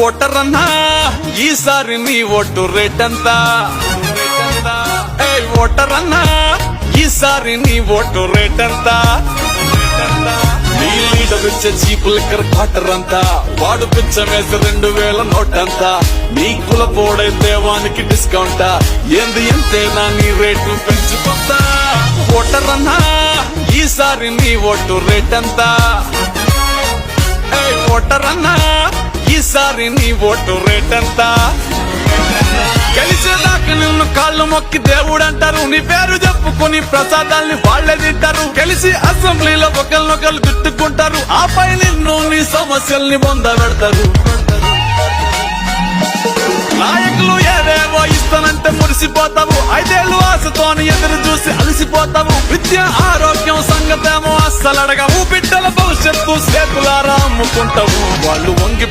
Voter అన్నా ఈసారి నీ ఓటు రేట్ ఎంత? ఓటర్ అన్నా ఈసారి నీ ఓటు రేట్ ఎంత? నీ లీడర్ ఇచ్చే చీప్ లిక్కర్ క్వార్టర్ అంతా, వాడు పిచ్చమేసి 2000 నోట్ అంతా. నీ కులపోడైతే వానికి డిస్కౌంటా? ఏంది ఎంతేనా నీ రేటు పెంచుకుంటా? ఓటర్ అన్నా ఈసారి నీ ఓటు రేట్ ఎంత? ఓటర్ అన్నా ఈసారి నీ ఓటు రేట్ ఎంత? గెలిచేదాకా నిన్ను కాళ్ళు మొక్కి దేవుడు అంటారు, నీ పేరు చెప్పుకుని ప్రసాదాల్ని వాళ్లే తింటారు. గెలిచి అసెంబ్లీలో ఒకరినొకరు తిట్టుకుంటారు, ఆపై నిన్ను నీ సమస్యల్ని పొందబెడతారు. నాయకులు ఏదేవో ఇస్తానంటే మురిసిపోతావు, 5 ఏళ్ళు ఆశతోని ఎదురు చూసి అలసిపోతావు. విద్య ఆరోగ్యం సంగతేమో అస్సలు అడగవు, బిడ్డల భవిష్యత్తు చేతులారా అమ్ముకుంటావు. వాళ్ళు వంగి